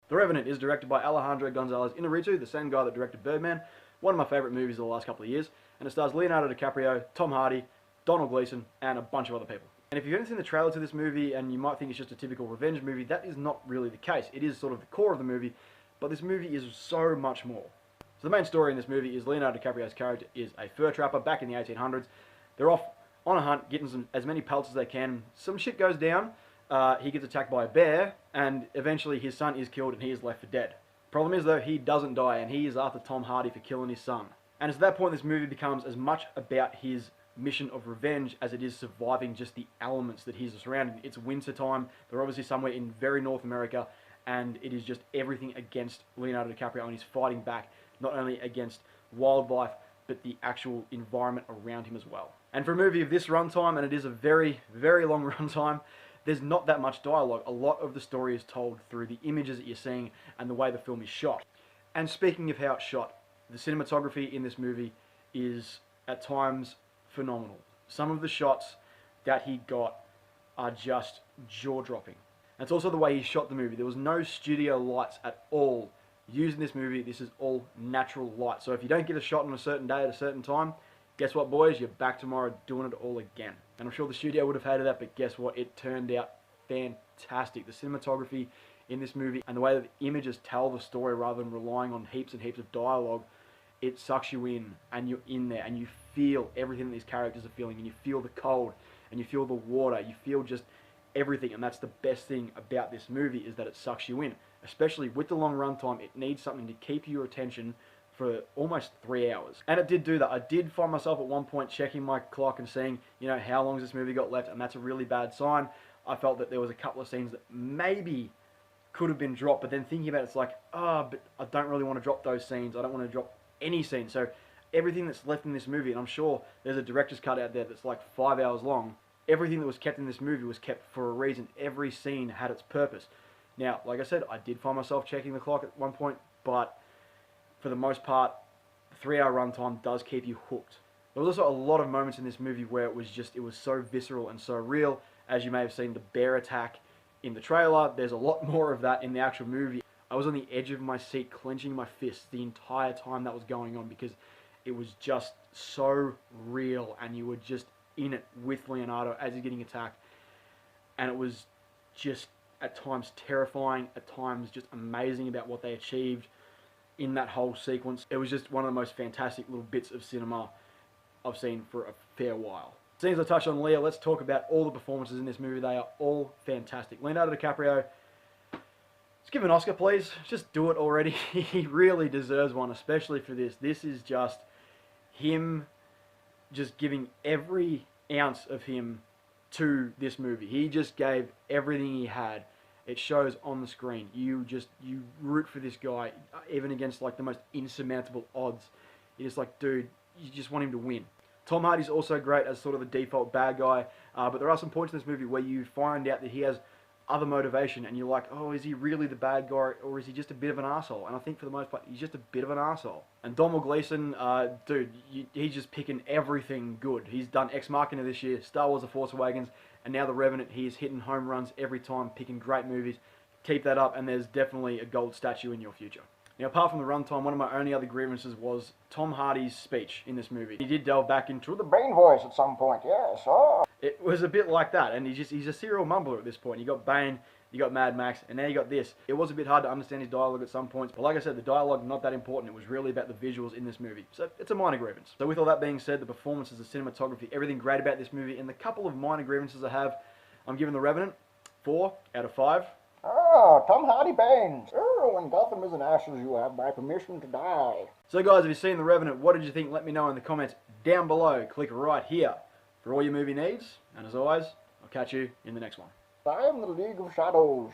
The Revenant is directed by Alejandro Iñárritu, the same guy that directed Birdman, one of my favourite movies of the last couple of years, and it stars Leonardo DiCaprio, Tom Hardy, Donald Gleeson, and a bunch of other people. And if you haven't seen the trailer to this movie and you might think it's just a typical revenge movie, that is not really the case. It is sort of the core of the movie, but this movie is so much more. So the main story in this movie is Leonardo DiCaprio's character is a fur trapper back in the 1800s. They're off on a hunt, getting as many pelts as they can. Some shit goes down. He gets attacked by a bear, and eventually his son is killed and he is left for dead. Problem is though, he doesn't die, and he is after Tom Hardy for killing his son. And it's at that point this movie becomes as much about his mission of revenge as it is surviving just the elements that he's surrounded. It's winter time, they're obviously somewhere in very North America, and it is just everything against Leonardo DiCaprio, and he's fighting back, not only against wildlife, but the actual environment around him as well. And for a movie of this runtime, and it is a very, very long runtime, there's not that much dialogue. A lot of the story is told through the images that you're seeing and the way the film is shot. And speaking of how it's shot, the cinematography in this movie is at times phenomenal. Some of the shots that he got are just jaw-dropping. And it's also the way he shot the movie. There was no studio lights at all used in this movie. This is all natural light. So if you don't get a shot on a certain day at a certain time, guess what, boys? You're back tomorrow doing it all again. And I'm sure the studio would have hated that, but guess what? It turned out fantastic. The cinematography in this movie and the way that the images tell the story rather than relying on heaps and heaps of dialogue, it sucks you in, and you're in there, and you feel everything that these characters are feeling, and you feel the cold, and you feel the water, you feel just everything. And that's the best thing about this movie, is that it sucks you in. Especially with the long runtime, it needs something to keep your attention for almost 3 hours. And it did do that. I did find myself at one point checking my clock and seeing, you know, how long has this movie got left, and that's a really bad sign. I felt that there was a couple of scenes that maybe could have been dropped, but then thinking about it, it's like, but I don't really want to drop those scenes. I don't want to drop any scene. So everything that's left in this movie, and I'm sure there's a director's cut out there that's like 5 hours long, everything that was kept in this movie was kept for a reason. Every scene had its purpose. Now, like I said, I did find myself checking the clock at one point, but for the most part, the 3-hour runtime does keep you hooked. There was also a lot of moments in this movie where it was so visceral and so real. As you may have seen the bear attack in the trailer, there's a lot more of that in the actual movie. I was on the edge of my seat, clenching my fists the entire time that was going on, because it was just so real, and you were just in it with Leonardo as he's getting attacked. And it was just at times terrifying, at times just amazing about what they achieved in that whole sequence. It was just one of the most fantastic little bits of cinema I've seen for a fair while. Seeing as I touched on Leo, let's talk about all the performances in this movie. They are all fantastic. Leonardo DiCaprio, let's give him an Oscar, please. Just do it already. He really deserves one, especially for this. This is just him just giving every ounce of him to this movie. He just gave everything he had. It shows on the screen. You root for this guy, even against like the most insurmountable odds. You're just like, dude, you just want him to win. Tom Hardy's also great as sort of the default bad guy, but there are some points in this movie where you find out that he has other motivation, and you're like, oh, is he really the bad guy, or is he just a bit of an asshole? And I think for the most part, he's just a bit of an asshole. And Donald Gleeson, dude, he's just picking everything good. He's done Ex Machina this year, Star Wars: The Force Awakens, and now The Revenant. He's hitting home runs every time, picking great movies. Keep that up, and there's definitely a gold statue in your future. Now, apart from the runtime, one of my only other grievances was Tom Hardy's speech in this movie. He did delve back into the Bane voice at some point, yes. Oh. It was a bit like that, and he's a serial mumbler at this point. You got Bane, you got Mad Max, and now you got this. It was a bit hard to understand his dialogue at some points, but like I said, the dialogue not that important. It was really about the visuals in this movie. So it's a minor grievance. So with all that being said, the performances, the cinematography, everything great about this movie, and the couple of minor grievances I have, I'm giving The Revenant 4 out of 5. Oh, Tom Hardy Baines. Oh, when Gotham is in ashes, you have my permission to die. So guys, if you've seen The Revenant, what did you think? Let me know in the comments down below. Click right here for all your movie needs. And as always, I'll catch you in the next one. I am the League of Shadows.